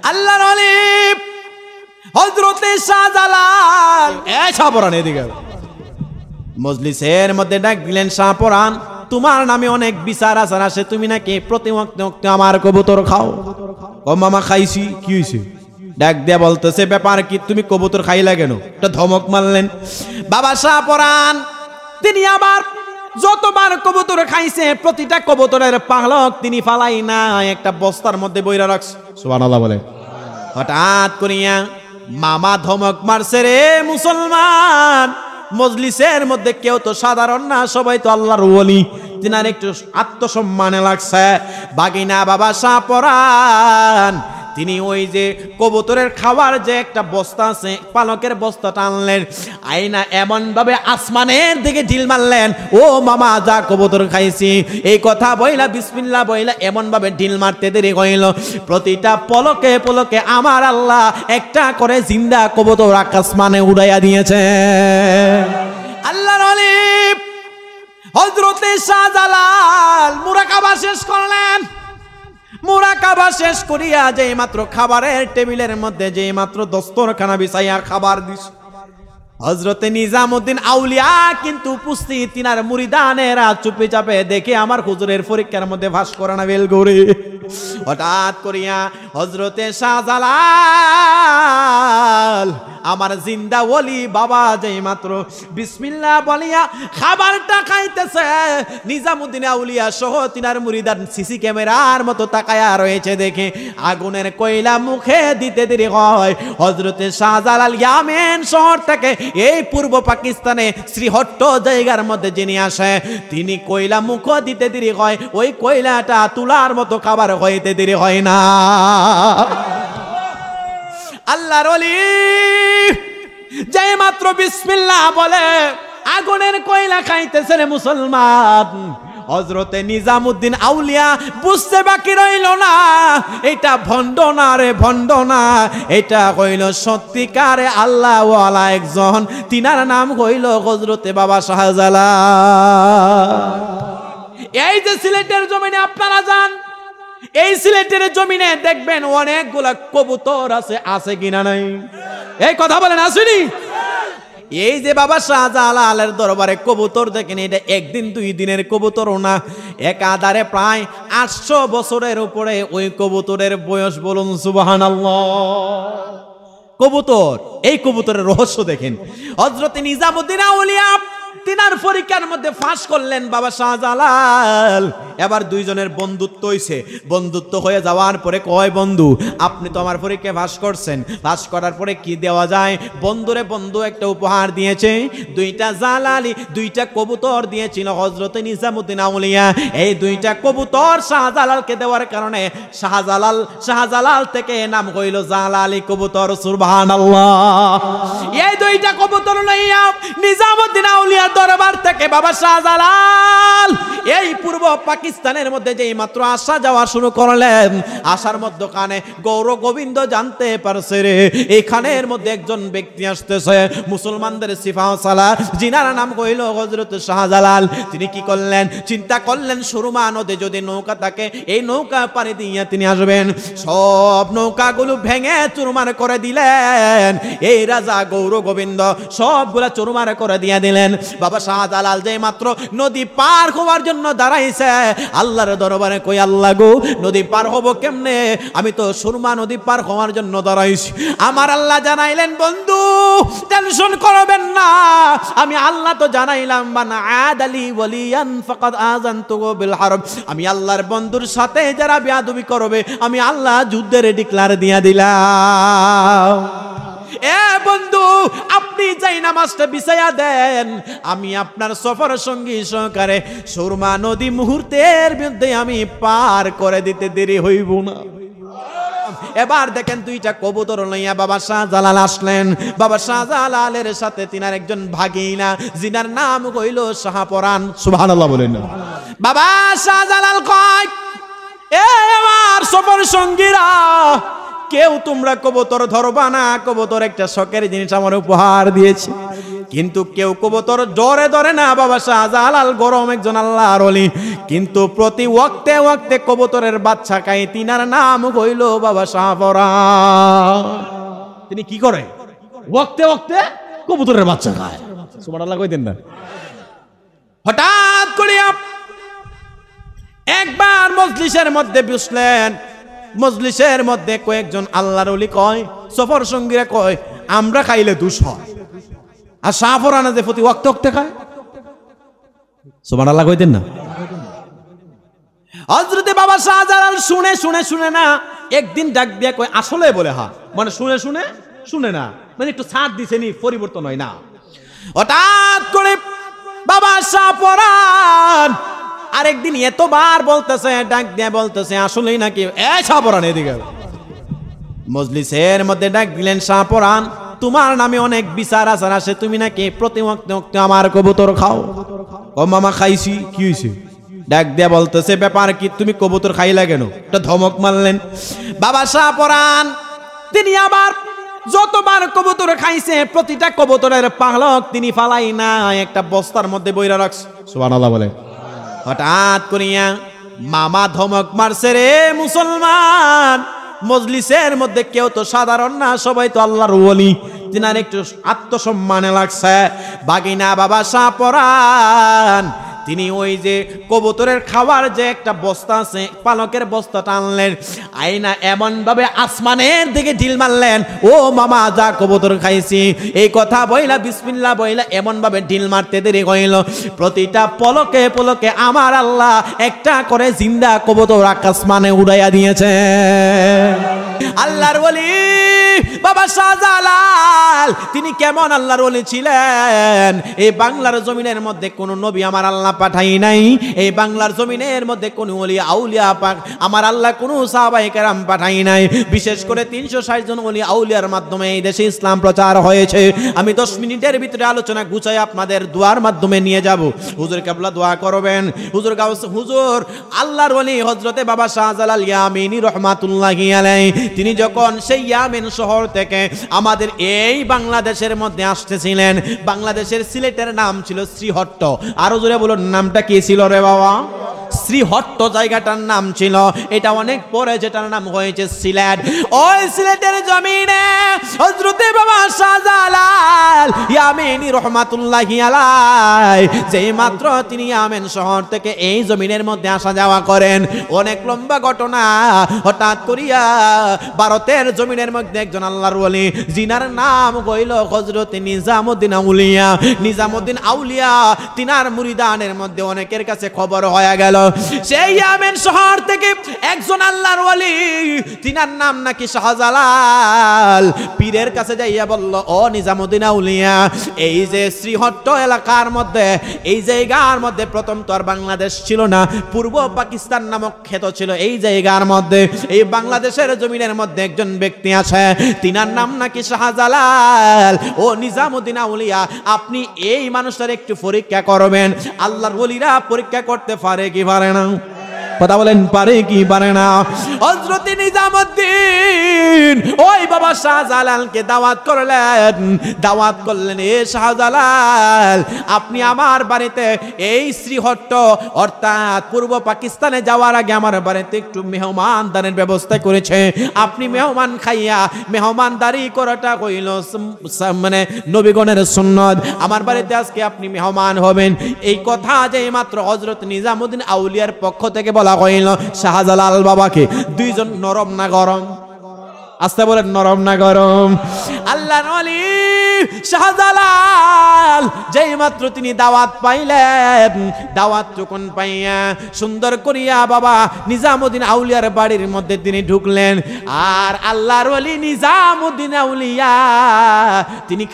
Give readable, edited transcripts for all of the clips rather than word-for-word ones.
আল্লাহর ওলি হযরতে শাহজালাল শাহপরান এদিকে মজলিসের মধ্যে ডাক দিলেন, শাহপরান তোমার নামে অনেক বিচার আচার আসে, তুমি নাকি প্রতি ওয়াক্তে আমার কবুতর খাও। ও মামা খাইছি, কি হইছে? ডাক দিয়া বলতেছে, ব্যাপার কি, তুমি কবুতর খাইলা কেন? একটা ধমক মারলেন। বাবা শাহপরান তিনি আবার যতবার কবুতর খাইছে প্রতিটা কবুতরের পালক তিনি ফালাই না, একটা বস্তার মধ্যে বইরা রাখছে। সুবহানাল্লাহ বলে। হঠাৎ করিয়া মামা ধমক মারছে, রে মুসলমান, মজলিসের মধ্যে কেউ তো সাধারণ না, সবাই তো আল্লাহর ওলি। তিনার একটু আত্মসম্মানে লাগছে। বাগিনা বাবা শাহপরান তিনি ওই যে কবুতরের খাবার যে একটা বস্তা আছে, পালকের বস্তাটা আনলেন, আইনা এমন ভাবে আসমানের দিকে ঢিল মারলেন, ও মামা যা কবুতর খাইছি এই কথা বইলা বিসমিল্লাহ বইলা এমন ভাবে ঢিল মারতে দেরি হইল, প্রতিটা পলকে পলকে আমার আল্লাহ একটা করে জিন্দা কবুতর আকাশমানে উড়াইয়া দিয়েছে। আল্লাহর ওলি হযরতে শাহজালাল মুরাকাবা শেষ করলেন। মুরাকাবা শেষ করিয়া যেই মাত্র খাবারের টেবিলের মধ্যে যেই মাত্র দস্তরখানা বিছাইয়া খাবার দিস, হযরতে নিজামউদ্দিন আউলিয়া কিন্তু উপস্থিত। তিনার মুরিদানেরা চুপে চাপে দেখে আমার হুজুরের পরীক্ষার মধ্যে ভাস করে না বেল করে। হঠাৎ করিয়া হযরতে শাহজালাল আমার জিন্দা ওলি বাবা যেই মাত্র বিসমিল্লাহ বলিয়া খাবারটা খাইতেছে, নিজামউদ্দিন আউলিয়া সহ তিনার মুরিদান সিসি ক্যামেরার মতো তাকায়া রয়েছে দেখে আগুনের কয়লা মুখে দিতে দেরি হয়। হযরতে শাহজালাল ইয়ামেন শহর থেকে এই পূর্ব পাকিস্তানে শ্রীহট্ট জায়গার মধ্যে যিনি আসে, তিনি কয়লা মুখ দিতে দেরি হয়, ওই কয়লাটা তুলার মতো খাবার হইতে দেরি হয় না। আল্লাহর ওলি যে মাত্র বিসমিল্লাহ বলে আগুনের কয়লা খাইতেছে রে মুসলমান। হযরতে নিজামউদ্দিন আউলিয়া বুঝতে বাকি রইল না, এটা ভণ্ড না রে, ভণ্ড না, এটা হইল সত্যিকারে আল্লাহ ওয়ালা একজন, তিনার নাম হইল হযরতে বাবা শাহজালাল। এই যে সিলেটের জমিনে আপনারা যান, এই সিলেটের জমিনে দেখবেন অনেকগুলা কবুতর আছে, আছে কিনা নাই? এই কথা বলেন, আসেনি? এই যে বাবা শাহজালালের দরবারে কবুতর দেখেন, এটা একদিন দুই দিনের কবুতরও না, এক আধারে প্রায় 800 বছরের উপরে ওই কবুতরের বয়স। বলুন সুবহানাল্লাহ। কবুতর, এই কবুতরের রহস্য দেখেন। হযরত নিজামউদ্দিন আউলিয়া তিনার পরীক্ষার মধ্যে ফাঁস করলেন বাবা শাহজালাল। এবার দুইজনের বন্ধুত্ব হইছে। বন্ধুত্ব হয়ে যাওয়ার পরে কয়, বন্ধু আপনি তো আমার পরীক্ষায় ফাঁস করছেন, ফাঁস করার পরে কি দেওয়া যায়? বন্ধুরে বন্ধু একটা উপহার দিয়েছে, দুইটা জালালি, দুইটা কবুতর দিয়েছিল হযরত নিজামউদ্দিন আউলিয়া। এই দুইটা কবুতর শাহজালালকে দেওয়ার কারণে শাহজালাল থেকে নাম হইল জালালি কবুতর। সুবহানাল্লাহ। এই দুইটা কবুতর লইয়া নিজামউদ্দিন আউলিয়া দরবার থেকে বাবা শাহজালাল এই পূর্ব পাকিস্তানের মধ্যে যেই মাত্র আসা যাওয়া শুরু করলেন, আসার মধ্যখানে গৌর গোবিন্দ জানতে পারছে রে এখানের মধ্যে একজন ব্যক্তি আসতেছে, মুসলমানদের সিফা সালার, জিনার নাম কইল হযরত শাহজালাল। তিনি কি করলেন? চিন্তা করলেন সুরমা নদে যদি নৌকা থাকে, এই নৌকা পানি দিয়ে তিনি আসবেন। সব নৌকাগুলো ভেঙে চুরমার করে দিলেন। এই রাজা গৌর গোবিন্দ সবগুলা চুরমার করে দিয়ে দিলেন। বাবা শাহজালাল যে মাত্র নদী পার হওয়ার জন্য দাঁড়াইছে, আল্লাহর দরবারে কই, আল্লাহ গো নদী পার হব কেমনে? আমি তো সুরমা নদী পার হওয়ার জন্য দাঁড়াইছি। আমার আল্লাহ জানাইলেন, বন্ধু টেনশন করবেন না, আমি আল্লাহ তো জানাইলাম, বানা আদালি ওয়ালিয়ান ফাকাদ আযানতুহু বিল হারব। আমি আল্লাহর বন্ধুর সাথে যারা বেয়াদবি করবে আমি আল্লাহ যুদ্ধের ডিক্লার দিয়া দিলাম। এ বন্ধু আপনি যাই নামাজটা বিছায়া দেন, আমি আপনার সফর সঙ্গী সহকারে সুরমা নদী মুহূর্তের মধ্যে আমি পার করে দিতে দেরি হইব না। এবার দেখেন দুইটা কবুতর লইয়া বাবা শাহজালাল আসলেন। বাবা শাহজালালের সাথে তিনার একজন ভাগিনা, জিনার নাম হইল শাহপরান। সুবহানাল্লাহ বলেন। বাবা শাহজালাল কয়, এ আমার সফর সঙ্গীরা, কেউ তোমরা কবুতর ধরবা না, কবুতর একটা শখের জিনিস আমার উপহার দিয়েছে, কিন্তু কেউ কবুতর ডরে ধরে না বাবা শাহজালাল গরম একজন আল্লাহর ওলি কিন্তু প্রতি ওয়াক্তে ওয়াক্তে কবুতরের বাচ্চা খায় তিনার নাম হইল বাবা শাহপরান তিনি কি করে ওয়াক্তে ওয়াক্তে কবুতরের বাচ্চা খায় সুবহানাল্লাহ কইতেন না হঠাৎ করে একবার মজলিসের মধ্যে বসলেন মজলিসের মধ্যে কয়েকজন আল্লাহর ওলি কয় সফর সঙ্গীরা কয় আমরা খাইলে দোষ হয় আর শাহপরান যে প্রতি ওয়াক্তে ওয়াক্তে খায় সুবহানাল্লাহ কইতেন না হযরতে বাবা শাহজালাল শুনে না একদিন ডাক দিয়া কয় আসলে বলে হ্যাঁ মানে শুনে না মানে একটু ছাড় দিছেনি পরিবর্তন হয় না হঠাৎ করে বাবা শাহপরান আরেকদিন এতবার বলতেছে ডাক দিয়া বলতেছে আসলেই নাকি এই শাহপরান এদিকে মজলিসের মধ্যে ডাক দিলেন শাহপরান তোমার নামে অনেক বিচার আচার আসে তুমি নাকি প্রতি ওয়াক্তে আমার কবুতর খাও ও মামা খাইছি কি হইছে ডাক দিয়া বলতেছে ব্যাপার কি তুমি কবুতর খাইলা কেন একটা ধমক মারলেন বাবা শাহপরান তিনি আবার যতবার কবুতর খাইছে প্রতিটা কবুতরের পালক তিনি ফালাই না একটা বস্তার মধ্যে বইরা রাখছে সুবহানাল্লাহ বলে হঠাৎ করিয়া মামা ধমক মারছে রে মুসলমান মজলিসের মধ্যে কেউ তো সাধারণ না সবাই তো আল্লাহর ওলি তিনার একটু আত্মসম্মানে লাগছে বাগিনা বাবা শাহপরান তিনি ওই যে কবুতরের খাবার যে একটা বস্তা আছে পালকের বস্তাটা আনলেন আইনা এমন ভাবে আসমানের দিকে ঢিল মারলেন ও মামা যা কবুতর খাইছি এই কথা বইলা বিসমিল্লাহ বইলা এমন ভাবে ঢিল মারতে দেরি হইল প্রতিটা পলকে পলকে আমার আল্লাহ একটা করে জিন্দা কবুতর আকাশমানে উড়াইয়া দিয়েছে আল্লাহর ওলি বাবা শাহজালাল তিনি কেমন আল্লাহর ওলি ছিলেন এই বাংলার জমিনের মধ্যে কোন নবী আমার আল্লাহ পাঠাই নাই এই বাংলার জমিনের মধ্যে কোন ওলি আউলিয়া পাক আমার আল্লাহ কোন সাহাবায়ে কেরাম পাঠাই নাই বিশেষ করে 360 জন ওলি আউলিয়ার মাধ্যমে এই দেশে ইসলাম প্রচার হয়েছে আমি 10 মিনিটের ভিতরে আলোচনা গুছাই আপনাদের দোয়ার মাধ্যমে নিয়ে যাব হুজুর কেবলা দোয়া করবেন হুজুর গাউস হুজুর আল্লাহর ওলি হযরতে বাবা শাহজালাল ইয়ামিনী রাহমাতুল্লাহি আলাইহি তিনি যখন সেই ইয়ামেন শহর থেকে আমাদের এই বাংলাদেশের মধ্যে আসতেছিলেন বাংলাদেশের সিলেটের নাম ছিল শ্রীহট্ট আরো জোরে বলুন নামটা কি ছিল রে বাবা শ্রীহট্ট জায়গাটার নাম ছিল এটা অনেক পরে যেটার নাম হয়েছে সিলেট ওই সিলেটের জমিনে হযরতে বাবা শাহজালাল ইয়ামিনী রাহমাতুল্লাহি আলাইহি যেই মাত্র তিনি ইয়ামেন শহর থেকে এই জমিনের মধ্যে আসা যাওয়া করেন অনেক লম্বা ঘটনা হঠাৎ করিয়া ভারতের জমিনের মধ্যে একজন আল্লাহর ওলি জিনার নাম হইল হযরত নিজামউদ্দিন আউলিয়া তিনার মুরিদানের মধ্যে অনেকের কাছে খবর হয়ে গেল সেই ইয়ামেন শহর থেকে একজন আল্লাহর ওলি তিনার নাম নাকি শাহজালাল পীরের কাছে যাইয়া বলল ও নিজামউদ্দিন আউলিয়া এই যে শ্রীহট্ট এলাকার মধ্যে এই জায়গার মধ্যে প্রথম তো আর বাংলাদেশ ছিল না পূর্ব পাকিস্তান নামক খ্যাত ছিল এই জায়গার মধ্যে এই বাংলাদেশের জমিনের মধ্যে একজন ব্যক্তি আছে তিনার নাম নাকি শাহজালাল ও নিজামউদ্দিন আউলিয়া আপনি এই মানুষটার একটু পরীক্ষা করবেন আল্লাহর ওলিরা পরীক্ষা করতে পারে কি পারে না কথা বলেন পারে কি পারে না হযরত নিজামউদ্দিন ওই বাবা শাহজালালকে দাওয়াত করলেন এ শাহজালাল আপনি আমার বাড়িতে এই শ্রীহট্ট অর্থাৎ পূর্ব পাকিস্তানে যাওয়ার আগে আমার বাড়িতে একটু মেহমানদারির ব্যবস্থা করেছে আপনি মেহমান খাইয়া মেহমানদারি করাটা কইল মানে নবীগণের সুন্নাত আমার বাড়িতে আজকে আপনি মেহমান হবেন এই কথা যে মাত্র হযরত নিজামউদ্দিন আউলিয়ার পক্ষ থেকে বলা হইল শাহজালাল বাবাকে দুইজন নরম না গরম আস্তে বলেন নরম না গরম আল্লাহর ওলি শাহজালাল যেই মাত্র তিনি দাওয়াত পাইলেন দাওয়াত যখন পাইয়া সুন্দর করিয়া বাবা নিজামউদ্দিন আউলিয়ার বাড়ির মধ্যে তিনি ঢুকলেন আর আল্লাহর ওলি নিজামউদ্দিন আউলিয়া তিনি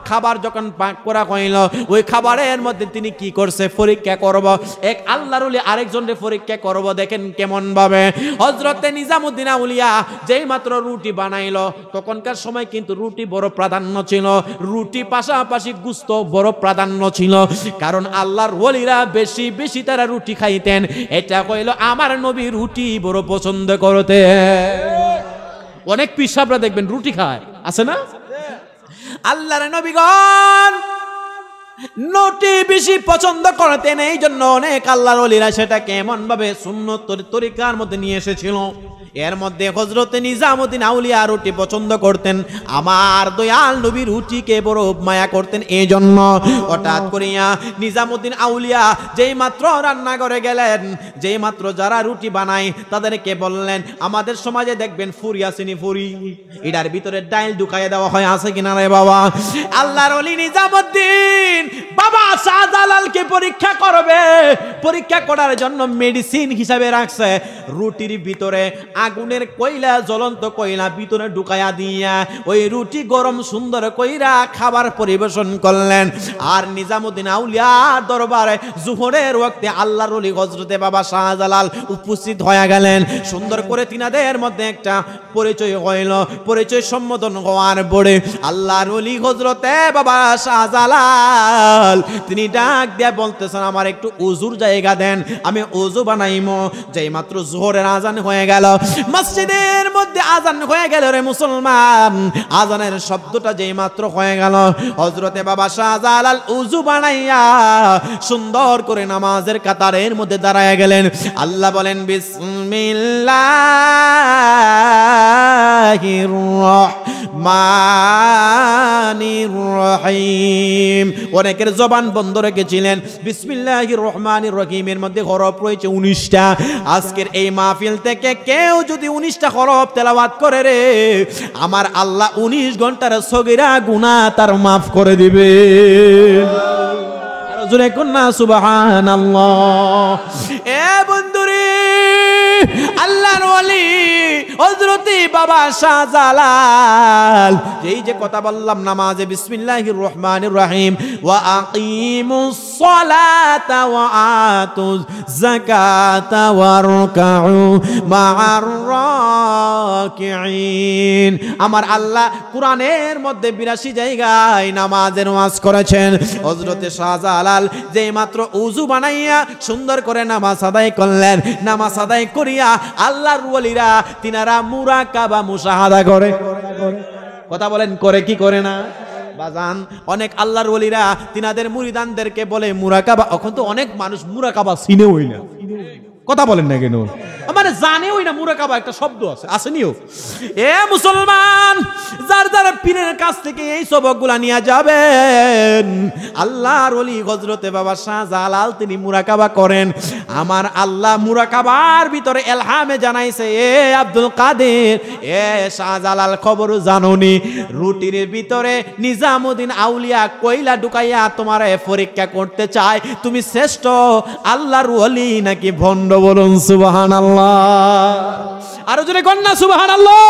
খাবার যখন পাক করা হইল ওই খাবারের মধ্যে তিনি কি করছে পরীক্ষা করব এক আল্লাহর ওলি আরেকজনকে পরীক্ষা করব দেখেন কেমন ভাবে হযরতে নিজামউদ্দিন আউলিয়া যেই মাত্র রুটি বানাইলো তখনকার সময় কিন্তু রুটি বড় প্রাধান্য ছিল রুটি পাশাপাশি গোশত বড় প্রাধান্য ছিল কারণ আল্লাহর ওলিরা বেশি বেশি তারা রুটি খাইতেন এটা কইলো আমার নবী রুটি বড় পছন্দ করতে অনেক পিসাবরা দেখবেন রুটি খায় আছে না আল্লাহর নবীগণ রুটি বেশি পছন্দ করতেন, এই জন্য অনেক আল্লাহর ওলিরা সেটাকে এমন ভাবে সুন্নত তরিকার মধ্যে নিয়ে এসেছিল। এর মধ্যে হযরত নিজামুদ্দিন আউলিয়া রুটি পছন্দ করতেন। আমার দয়াল নবী রুটিকে বড় মায়া করতেন, এই জন্য হঠাৎ করিয়া নিজামুদ্দিন আউলিয়া যেই মাত্র রান্নাঘরে গেলেন, যেই মাত্র যারা রুটি বানায় তাদেরকে বললেন, আমাদের সমাজে দেখবেন ফুরি আসেনি, ফুরি এটার ভিতরে ডাইল ঢুকাইয়া দেওয়া হয়, আছে কিনা রে বাবা? আল্লাহর ওলি নিজামুদ্দিন বাবা শাহজালালকে পরীক্ষা করবে, পরীক্ষা করার জন্য মেডিসিন হিসাবে রাখছে রুটির ভিতরে আগুনের কয়লা, জ্বলন্ত কয়লা ভিতরে ঢুকায়া দিয়া ওই রুটি গরম সুন্দর কইরা খাবার পরিবেশন করলেন। আর নিজামুদ্দিন আউলিয়া দরবারে জোহরের ওয়াক্তে আল্লাহর ওলি হযরতে বাবা শাহজালাল উপস্থিত হয়ে গেলেন। সুন্দর করে তিনাদের মধ্যে একটা পরিচয় হইল। পরিচয় সম্বোধন হওয়ার পরে আল্লাহর ওলি হযরতে বাবা শাহজালাল তিনি ডাক দিয়ে বলতেছেন, আমার একটু উজুর জায়গা দেন, আমি উজু বানাইমো। যেই মাত্র জোহরের আজান হয়ে গেল, মসজিদের মধ্যে আজান হয়ে গেল রে মুসলমান, আজানের শব্দটা যেই মাত্র হয়ে গেল, হযরতে বাবা শাহজালাল উজু বানাইয়া সুন্দর করে নামাজের কাতারের মধ্যে দাঁড়ায় গেলেন। আল্লাহ বলেন, বিসমিল্লাহির রহমানির রহিম। অনেকের জবান বন্ধ রেখেছিলেন। বিসমিল্লাহির রহমানির রহিমের মধ্যে হরফ রয়েছে 19টা। আজকের এই মাহফিল থেকে কেউ যদি 19টা হরফ তেলাওয়াত করে রে, আমার আল্লাহ 19 ঘন্টার সগীরা গুনাহ তার মাফ করে দিবে। আর জোরে কন্যা সুবহানাল্লাহ। এ বন্ধুরে, আল্লাহর ওলি হযরতে বাবা শাহজালাল এই যে কথা বললাম নামাজে বিসমিল্লাহির রহমানির রহিম, ওয়া আকিমুস সালাতা ওয়া আতুজ যাকাতা ওয়ারকাউ মা'আর রাকিঈন। আমার আল্লাহ কোরআনের মধ্যে 82 জায়গায় নামাজের ওয়াজ করেছেন। হযরতে শাহজালাল যেই মাত্র উযু বানাইয়া সুন্দর করে নামাজ আদায় করলেন, নামাজ আদায় করিয়া আল্লাহর ওলিরা তিনারা মুরাকাবা মুশাহাদা করে। কথা বলেন, করে কি করে না বাজান? অনেক আল্লাহর ওলিরা তিনাদের মুরিদানদেরকে বলে মুরাকাবা। এখন তো অনেক মানুষ মুরাকাবা চিনে হই না, কথা বলেন না কেন? মানে জানে ওই না মুরাকাবা একটা শব্দ আছে, আসেনিও? এ মুসলমান, যার যার পীরের কাছ থেকে এই সবকগুলা নিয়ে যাবেন। আল্লাহর ওলি হযরতে বাবা শাহজালাল তিনি মুরাকাবা করেন। আমার আল্লাহ মুরাকাবার ভিতরে এলহামে জানাইছে, এ আব্দুল কাদের, এ শাহজালাল, খবর জানোনি রুটির ভিতরে নিজামুদ্দিন আউলিয়া কয়লা ঢুকাইয়া তোমারে পরীক্ষা করতে চায়, তুমি শ্রেষ্ঠ আল্লাহর ওলি নাকি ভণ্ড? বলুন সুবহানাল্লাহ। আরো জোরে কন্যা সুবহানাল্লাহ।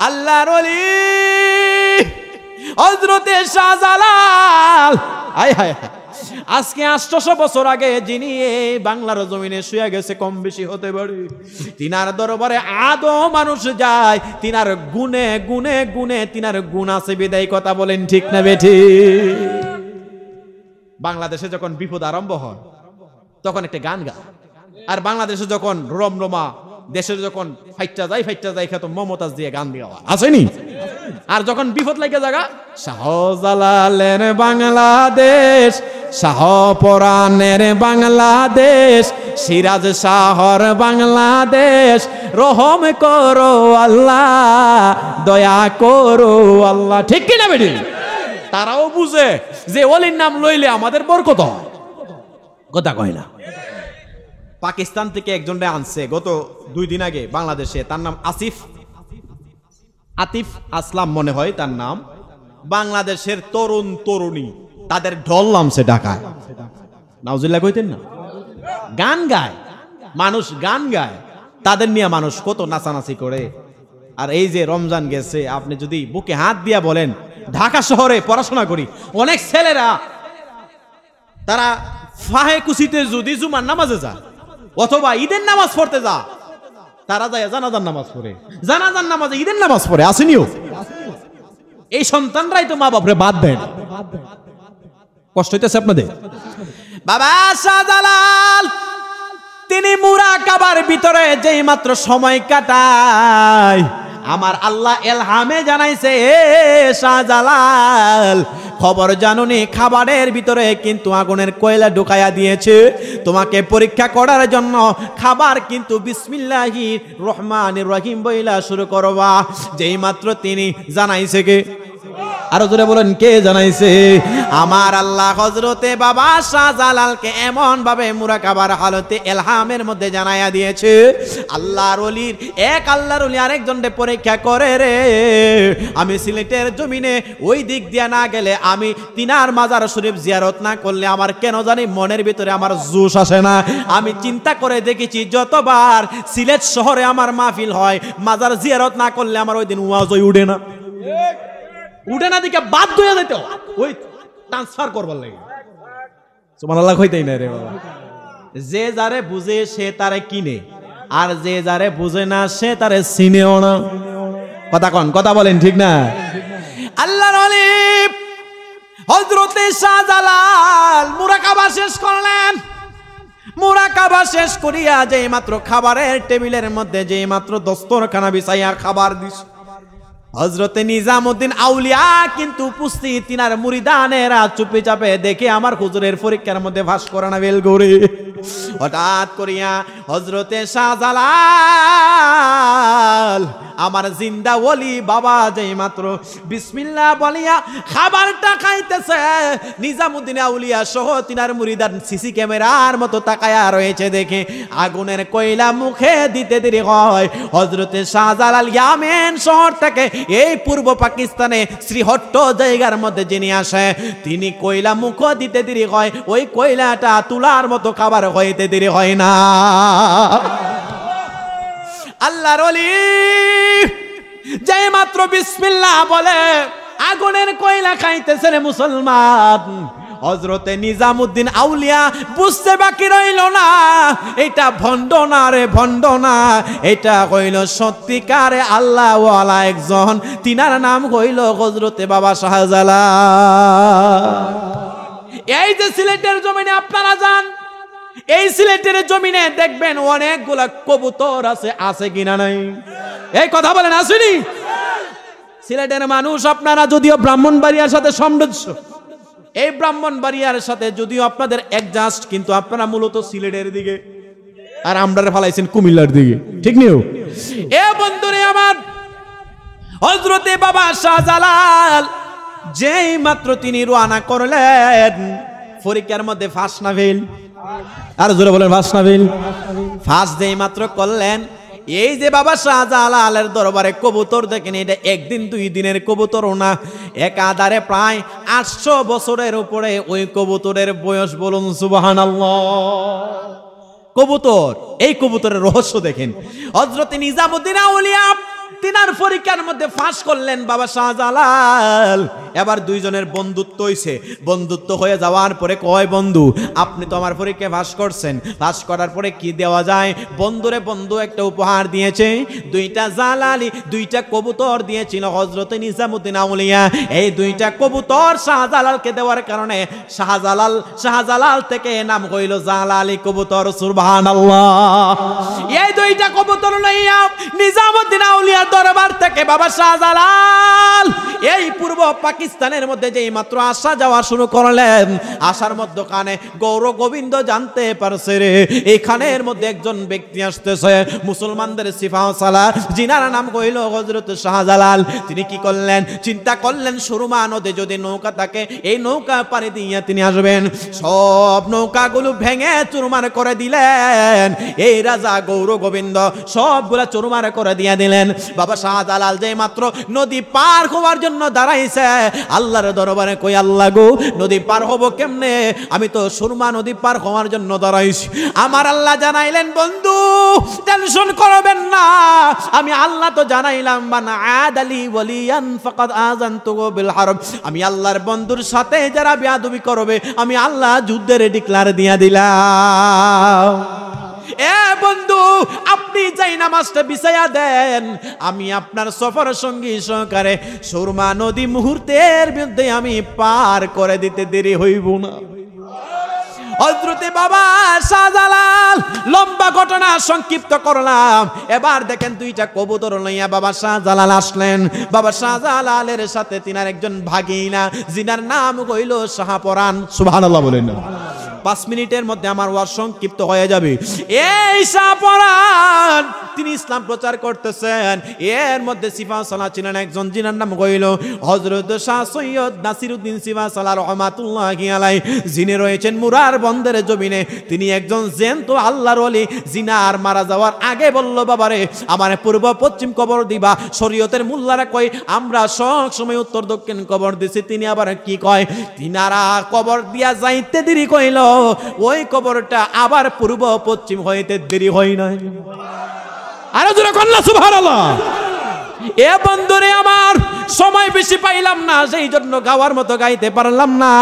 আল্লাহর ওলি হযরতে শাহজালাল, হায় হায়, আজকে 800 বছর আগে যিনি এই বাংলার জমিনে শুয়ে গেছে, কম বেশি হতে পারে, তিনার দরবারে আদৌ মানুষ যায়, তিনার গুণে গুণে গুণে তিনার গুণ আছে বিদায়। কথা বলেন ঠিক না বেঠি? বাংলাদেশে যখন বিপদ আরম্ভ হয় তখন একটা গান গায়, আর বাংলাদেশে যখন রমরমা দেশের যখন ফাইটটা যায় খেতো মমতাজ দিয়ে গান দেওয়া আসেনি। আর যখন বিপদ লাগে জায়গা, শাহজালালের বাংলাদেশ, শাহপরানের বাংলাদেশ, সিরাজ শাহর বাংলাদেশ, রহম করো আল্লাহ, দয়া করো আল্লাহ। ঠিক কিনা বেটি? তারাও বুঝে যে ওলির নাম লইলে আমাদের বরকত হয়, কথা কয় না। পাকিস্তান থেকে একজনরে আনছে গত 2 দিন আগে বাংলাদেশে, তার নাম আতিফ আসলাম মনে হয় তার নাম। বাংলাদেশের তরুণ তরুণী তাদের ঢল নামছে ঢাকায়, নাউজুবিল্লাহ কইতেন না, গান গায় মানুষ, গান গায়, তাদের নিয়ে মানুষ কত নাচানাচি করে। আর এই যে রমজান গেছে, আপনি যদি বুকে হাত দিয়া বলেন, ঢাকা শহরে পড়াশোনা করি অনেক ছেলেরা, তারা ফাহে কুচিতে যদি জুমার নামাজে যা অথবা ঈদের নামাজ পড়তে যা, তারা যায় জানাজার নামাজ পড়ে, জানাজার নামাজে ঈদের নামাজ পড়ে, আসেনিও? এই সন্তানরাই তো মা বাপরে বাদ দেন। কষ্ট হইতেছে আপনাদের? বাবা শাহজালাল তিনি মুরাকাবার ভিতরে যেই মাত্র সময় কাটায়, আমার আল্লাহ এলহামে জানাইছে, এ শাহজালাল খবর জানুনি, খাবারের ভিতরে কিন্তু আগুনের কয়লা ঢুকাইয়া দিয়েছে। তোমাকে পরীক্ষা করার জন্য খাবার কিন্তু বিসমিল্লাহির রহমানির রহিম বইলা শুরু করবা। যেই মাত্র তিনি জানাইছে, কে আরো জোরে বলেন, কে জানাইছে? আমার আল্লাহ হযরতে বাবা শাহজালালকে এমন ভাবে মুরাকাবার হালতে এলহামের মধ্যে জানাইয়া দিয়েছে, আল্লাহর ওলির এক আল্লাহর ওলি আরেকজনকে পরীক্ষা করে রে। আমি সিলেটের জমিনে ওই দিক দিয়া না গেলে, আমি তিনার মাজার শরীফ জিয়ারত না করলে আমার কেন জানি মনের ভিতরে আমার জোশ আসে না। আমি চিন্তা করে দেখেছি, যতবার সিলেট শহরে আমার মাহফিল হয়, মাজার জিয়ারত না করলে আমার ওই দিন ওয়াজই উঠে না, উঠে না দিকে বাধ্য হয়ে যেত ওই ট্রান্সফার করবার লাগে। সুবহানাল্লাহ কইতেই না রে বাবা। যে যারে বুঝে সে তারে কিনে, আর যে যারে বুঝে না সে তারে চিনেও না। কথা কন, কথা বলেন, ঠিক না? আল্লাহর ওলি হযরতে শাহজালাল মুরাকাবা শেষ করলেন। মুরাকাবা শেষ করিয়া যেই মাত্র খাবারের টেবিলের মধ্যে যেই মাত্র দস্তরখানা বিছাইয়া খাবার দিস, হযরতে নিজামউদ্দিন আউলিয়া কিন্তু উপস্থিত। তিনার মুরিদানেরা চুপি চাপে দেখে আমার হুজুরের পরীক্ষার মধ্যে ভাস করানা বেল গড়ে। হঠাৎ করিয়া হযরতে শাহজালাল আমার জিন্দা ওলি বাবা যেই মাত্র বিসমিল্লাহ বলিয়া খাবারটা খাইতেছে, নিজামউদ্দিন আউলিয়া সহ তিনার মুরিদান সিসি ক্যামেরার মতো তাকায়া রয়েছে দেখে আগুনের কয়লা মুখে দিতে দেরি হয়। হযরতে শাহজালাল ইয়ামেন শহর থেকে এই পূর্ব পাকিস্তানে শ্রীহট্ট জায়গার মধ্যে যিনি আসে, তিনি কয়লা মুখ দিতে দেরি হয়, ওই কয়লাটা তুলার মতো খাবার হইতে দেরি হয় না। আল্লাহর ওলি যেই মাত্র বিসমিল্লাহ বলে আগুনের কয়লা খাইতেছে রে মুসলমান। হযরতে নিজামউদ্দিন আউলিয়া বুঝতে বাকি রইল না, এটা ভণ্ড না রে, ভণ্ড না, এটা হইল সত্যিকারে আল্লাহ ওয়ালা একজন। তিনার নাম হইল হযরতে বাবা শাহজালাল। এই যে সিলেটের জমিনে আপনারা যান, এই সিলেটের জমিনে দেখবেন অনেকগুলা কবুতর আছে, আছে কিনা নাই? এই কথা বলেন, আসেনি? সিলেটের মানুষ আপনারা যদিও ব্রাহ্মণবাড়িয়ার সাথে সমৃদ্ধ, এই ব্রাহ্মণবাড়িয়ার সাথে যদিও আপনাদের অ্যাডজাস্ট, কিন্তু আপনারা মূলত সিলেটের দিকে, আর আমরা ফালাইছেন কুমিল্লার দিকে, ঠিক নিও? এ বন্ধুরে আমার, হযরতে বাবা শাহজালাল যেই মাত্র তিনি রওনা করলেন, পরীক্ষার মধ্যে ফাঁস না ফেল, আর জোরে বলেন ফাঁস না ফেল, ফাঁস যেই মাত্র করলেন, এই যে বাবা শাহজালালের দরবারে কবুতর দেখেন, এটা একদিন দুই দিনের কবুতরও না, একাধারে প্রায় 800 বছরের উপরে ওই কবুতরের বয়স। বলুন সুবহানাল্লাহ। কবুতর, এই কবুতরের রহস্য দেখেন। হযরতে নিজামউদ্দিন আউলিয়া তিনার পরীক্ষার মধ্যে ফাঁস করলেন বাবা শাহজালাল। এবার দুইজনের বন্ধুত্ব হইছে। বন্ধুত্ব হয়ে যাওয়ার পরে কয়, বন্ধু আপনি তো আমার পরীক্ষায় ফাঁস করছেন, ফাঁস করার পরে কি দেওয়া যায়? বন্ধুরে বন্ধু একটা উপহার দিয়েছে, দুইটা জালালি, দুইটা কবুতর দিয়েছিল হযরতে নিজামউদ্দিন আউলিয়া। এই দুইটা কবুতর শাহজালালকে দেওয়ার কারণে শাহজালাল থেকে নাম হইল জালালি কবুতর। সুবহানাল্লাহ। এই দুইটা কবুতর লইয়া নিজামউদ্দিন আউলিয়া দরবার থেকে বাবা শাহজালাল এই পূর্ব পাকিস্তানের মধ্যে যেই মাত্র আসা যাওয়া শুরু করলেন, আসার মধ্যখানে গৌর গোবিন্দ জানতে পারছে রে এখানের মধ্যে একজন ব্যক্তি আসতেছে, মুসলমানদের সিফা সালাহ, জিনার নাম কইল হযরত শাহজালাল। তিনি কি করলেন? চিন্তা করলেন সুরমা নদে যদি নৌকা থাকে, এই নৌকা পানি দিয়ে তিনি আসবেন। সব নৌকাগুলো ভেঙে চুরমার করে দিলেন। এই রাজা গৌর গোবিন্দ সবগুলা চুরমার করে দিয়ে দিলেন। বাবা শাহজালাল যে মাত্র নদী পার হওয়ার জন্য দাঁড়াইছে, আল্লাহর দরবারে কই, আল্লাহ গো নদী পার হবো কেমনে? আমি তো সুরমা নদী পার হওয়ার জন্য দাঁড়াইছি। আমার আল্লাহ জানাইলেন, বন্ধু টেনশন করবেন না, আমি আল্লাহ তো জানাইলাম, মান আদালি ওয়ালিয়ান ফাকাদ আযানতুহু বিল হারব। আমি আল্লাহর বন্ধুর সাথে যারা বেয়াদবি করবে, আমি আল্লাহ যুদ্ধের ডিক্লার দিয়া দিলাম। এ বন্ধু, আপনি যাই নামাজটা বিছায়া দেন, আমি আপনার সফর সঙ্গী সহকারে সুরমা নদী মুহূর্তের মধ্যে আমি পার করে দিতে দেরি হইব না। হযরতে বাবা শাহজালাল লম্বা ঘটনা সংক্ষিপ্ত করলাম। এবার দেখেন দুইটা কবুতর লইয়া বাবা শাহজালাল আসলেন। বাবা শাহজালালের সাথে তিনার একজন ভাগিনা, জিনার নাম হইল শাহপরান। সুবহানাল্লাহ বলেন না। 5 মিনিটের মধ্যে আমার ওয়াজ সংক্ষিপ্ত হয়ে যাবে। এই শাহপরান তিনি ইসলাম প্রচার করতেছেন। এর মধ্যে সিফাসালা ছিলেন একজন, জিনার নাম হইল হযরত শাহ সৈয়দ নাসিরউদ্দিন সিফাসালা রাহমাতুল্লাহি আলাইহি, যিনি রয়েছেন মুরার বন্দরের জমিনে। তিনি একজন জ্যান্ত আল্লাহর ওলি। জিনার মারা যাওয়ার আগে বলল, বাবারে আমার পূর্ব পশ্চিম কবর দিবা। শরীয়তের মুল্লারা কয় আমরা সব সময় উত্তর দক্ষিণ কবর দিছি। তিনি আবার কি কয়, তিনারা কবর দিয়া যাইতে দেরি কইল, ওই কবরটা আবার পূর্ব পশ্চিম হইতে দেরি হয় নাই। আরে জোরে কন্যা সুবহানাল্লাহ। এ বন্ধুরে আমার সময় বেশি পাইলাম না, সেই জন্য গাওয়ার মতো গাইতে পারলাম না।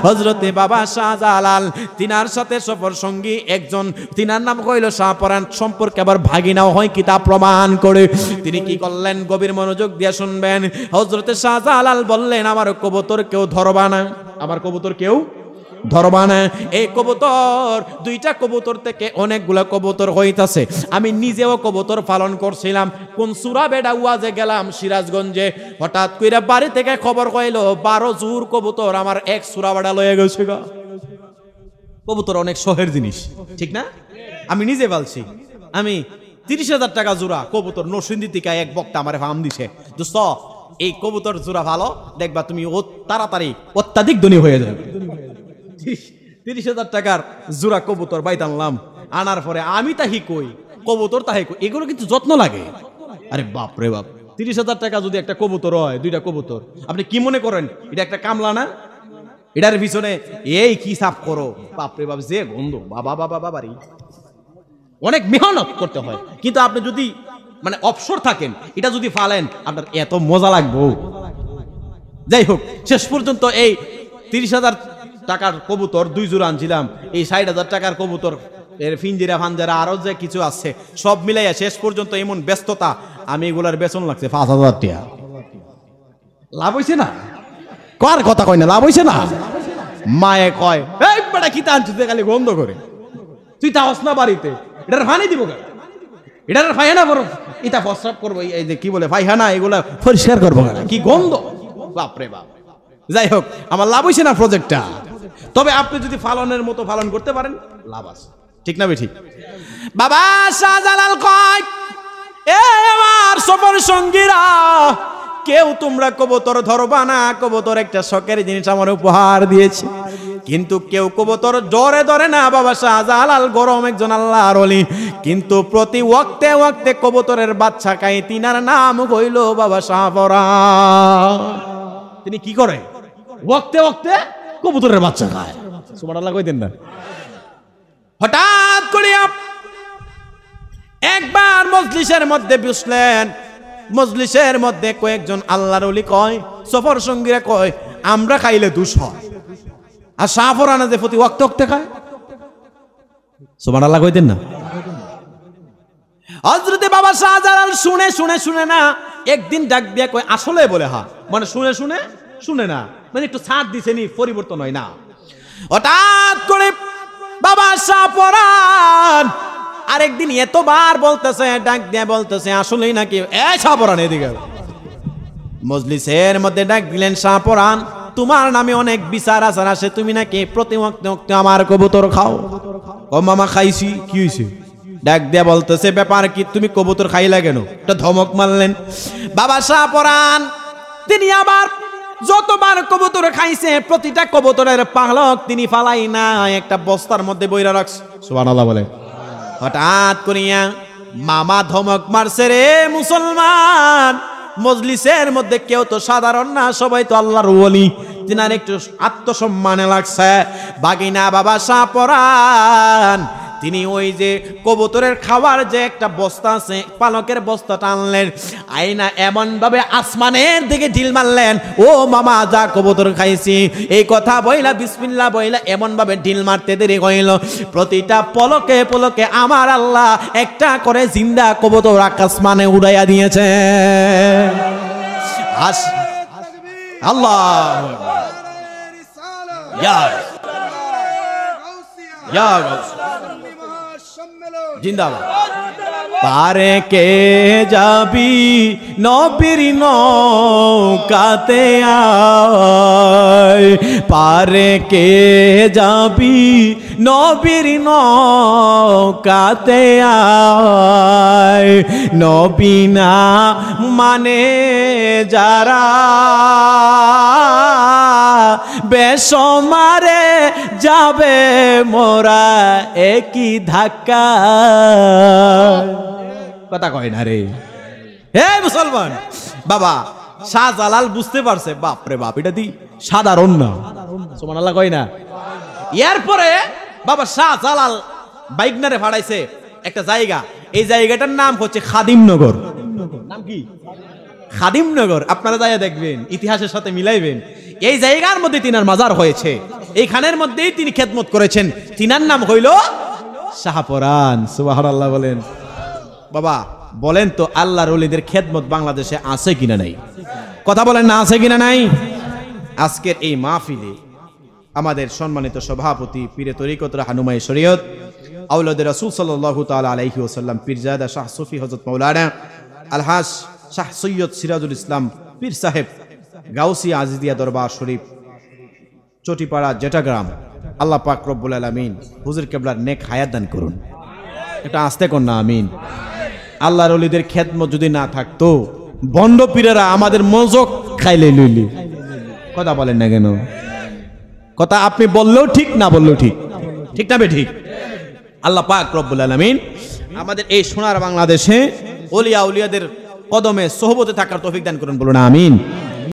হযরতে বাবা শাহজালাল তিনার সাথে সফর সঙ্গী একজন, তিনার নাম কইল শাহপরান, সম্পর্কে আবার ভাগিনাও হয় কিতাব প্রমাণ করে। তিনি কি করলেন গভীর মনোযোগ দিয়ে শুনবেন। হযরতে শাহজালাল বললেন, আমার কবুতর কেউ ধরবা না, আমার কবুতর কেউ ধরবা না। এই কবুতর, দুইটা কবুতর থেকে অনেকগুলা কবুতর হইতাছে। আমি নিজেও কবুতর পালন করছিলাম। কোন সুরা বেডা ওয়াজে গেলাম সিরাজগঞ্জে, হঠাৎ কইরা বাড়ি থেকে খবর কইলো 12 জোর কবুতর আমার এক সুরা বেডা লয়ে গেছে গা। কবুতর অনেক শহের জিনিস, ঠিক না? আমি নিজে পালছি। আমি 30,000 টাকা জোড়া কবুতর নরসিংদী থেকে এক বক্তা আমার ফার্ম দিছে। দোস্ত এই কবুতর জোড়া ভালো, দেখবা তুমি তাড়াতাড়ি অত্যাধিক ধনী হয়ে যাবে। 30,000 টাকার জোড়া কবুতর বাইতে আনলাম। আনার পরে আমি তাহি কই, কবুতর তাহি কই, এগুলো কিন্তু যত্ন লাগে। আরে বাপ রে বাপ, 30,000 টাকা যদি একটা কবুতর হয়, দুইটা কবুতর, আপনি কি মনে করেন এটা একটা কামলা না? এটার পিছনে এই কি সাফ করো, বাপ রে বাপ, যে গন্ধ, বাবা বাবা বাবারি, অনেক মেহনত করতে হয়। কিন্তু আপনি যদি মানে অবসর থাকেন, এটা যদি ফালেন আপনার এত মজা লাগবে। যাই হোক, শেষ পর্যন্ত এই 30,000 টাকার কবুতর 2 জোড়া আনছিলাম। এই 60,000 টাকার কবুতর, এর ফিঞ্জিরা ফাঞ্জারা আরো যে কিছু আছে সব মিলাইয়া শেষ পর্যন্ত এমন ব্যস্ততা, আমি এগুলার বেতন লাগছে 5,000 টাকা। লাভ হইছে না? কার কথা কয় না লাভ হইছে না? মায়ে কয়, এই বেটা কি টানছিস খালি গন্ধ করে, তুই তাহস না বাড়িতে, এটার ফানি দিব কেন, এটার ফাইহানা করো, এটা প্রস্রাব করবো, এই যে কি বলে ফাইহানা, এগুলা পরিষ্কার করবো কেন, কি গন্ধ, বাপরে বাপ। যাই হোক, আমার লাভ হইছে না প্রজেক্টটা। তবে আপনি যদি ফালনের মতো ফালন করতে পারেন লাভ আছে, ঠিক না বেঠিক? বাবা শাহজালাল কয়, এ আমার সফর সঙ্গীরা, কেউ তোমরা কবুতর ধরবা না। কবুতর একটা শখের জিনিস আমার উপহার দিয়েছে, কিন্তু কেউ কবুতর ডরে ধরে না। বাবা শাহজালাল গরম একজন আল্লাহর ওলি, কিন্তু প্রতি ওয়াক্তে ওয়াক্তে কবুতরের বাচ্চা খায়। তিনার নাম হইল বাবা শাহপরান। তিনি কি করে? ওয়াক্তে ওয়াক্তে কবুতরের বাচ্চা খায়। সুবহানাল্লাহ কইতেন না? হঠাৎ করে একবার মজলিসের মধ্যে বসলেন। মজলিসের মধ্যে কয়েকজন আল্লাহর ওলি কয়, সফর সঙ্গীরা কয়, আমরা খাইলে দোষ হয়, আর শাহপরানা যে প্রতি ওয়াক্তে ওয়াক্তে খায়। সুবহানাল্লাহ কইতেন না? হযরতে বাবা শাহজালাল শুনে শুনে শুনে না, একদিন ডাক দিয়া কয়, আসলে বলে হ্যাঁ, মানে শুনে শুনে শুনে না, মানে একটু ছাড় দিছেনি, পরিবর্তন হয় না। হঠাৎ করে বাবা শাহপরান আরেকদিন এতবার বলতেছে, ডাক দিয়ে বলতেছে, আসলেই নাকি? এ শাহপরান এদিকে। মজলিসের মধ্যে ডাক দিলেন, শাহপরান তোমার নামে অনেক বিচার আচার আসে, তুমি নাকি প্রতি ওয়াক্তে আমার কবুতর খাও। ও মামা খাইছি, কি হইছে? ডাক দিয়ে বলতেছে, ব্যাপার কি, তুমি কবুতর খাইলা কেন? একটা ধমক মারলেন বাবা শাহপরান। তিনি আবার যতবার কবুতর খাইছে প্রতিটা কবুতরের পালক তিনি ফালাই না, একটা বস্তার মধ্যে বইরা রাখছে। সুবহানাল্লাহ বলে। হঠাৎ করিয়া মামা ধমক মারছে, রে মুসলমান, মজলিসের মধ্যে কেউ তো সাধারণ না, সবাই তো আল্লাহর ওলি। তিনার একটু আত্মসম্মানে লাগছে। বাগিনা বাবা শাহপরান তিনি ওই যে কবুতরের খাবার যে একটা বস্তা আছে, পালকের বস্তাটা আনলেন, আইনা এমন ভাবে আসমানের দিকে ঢিল মারলেন, ও মামা যা কবুতর খাইছি, এই কথা বইলা বিসমিল্লাহ বইলা এমন ভাবে ঢিল মারতে দেরি হইল, প্রতিটা পলকে পলকে আমার আল্লাহ একটা করে জিন্দা কবুতর আকাশমানে উড়াইয়া দিয়েছে। আল্লাহ ইয়া গাউস জিন্দাবাদ। পারে কে যাবি নবীর নৌকাতে আয়, পারে কে যাবি নবীর নৌকাতে আয়, নবী না মানে যারা বেসমারে যাবে মোরা একই ধাক্কা। কথা কয় না রে হে মুসলমান। বাবা শাহজালাল বুঝতে পারছে, বাপ রে বাপ, এটা দি সাধারণ না, সুবহানাল্লাহ কয় না। এরপরে বাবা শাহজালাল বাইকনারে ভাড়াইছে একটা জায়গা, এই জায়গাটার নাম হচ্ছে খাদিমনগর। নাম কি? খাদিমনগর। আপনারা যাইয়া দেখবেন, ইতিহাসের সাথে মিলাইবেন। এই জায়গার মধ্যে তিনার মাজার হয়েছে, এইখানের মধ্যেই তিনি খেদমত করেছেন। তিনার নাম হইল শাহপরান। সুবহানাল্লাহ বলেন। বাবা বলেন তো আল্লাহর ওলিদের খেদমত বাংলাদেশে আছে কিনা নাই? কথা বলেন না, আছে কিনা নাই? আজকের এই মাহফিলে আমাদের সম্মানিত সভাপতি পীরে তরিকত রাহনুমায়ে শরীয়ত আওলাদে রাসূল সাল্লাল্লাহু তাআলা আলাইহি ওয়াসাল্লাম পীরজাদা শাহ সুফি হযরত মাওলানা আলহাজ শাহ সৈয়দ সিরাজুল ইসলাম পীর সাহেব গাউসিয়া আজিজিয়া দরবার শরীফ চটিপাড়া জেটাগ্রাম, আল্লাহ পাক রব্বুল আলামিন হুজুর কেবলার নেক হায়াত দান করুন। এটা আস্তে কর না, আমিন। আল্লাহর ওলিদের খেদমত যদি না থাকতো, বন্ড পীরেরা আমাদের মজক খাইলে লইলি। কথা বলেন না কেন? কথা আপনি বললেও ঠিক, না বললেও ঠিক, ঠিক না বে ঠিক? আল্লাহ পাক রব্বুল আলামিন আমাদের এই সোনার বাংলাদেশে ওলিয়া উলিয়াদের কদমে সোহবতে থাকার তৌফিক দান করুন, বলুন আমিন।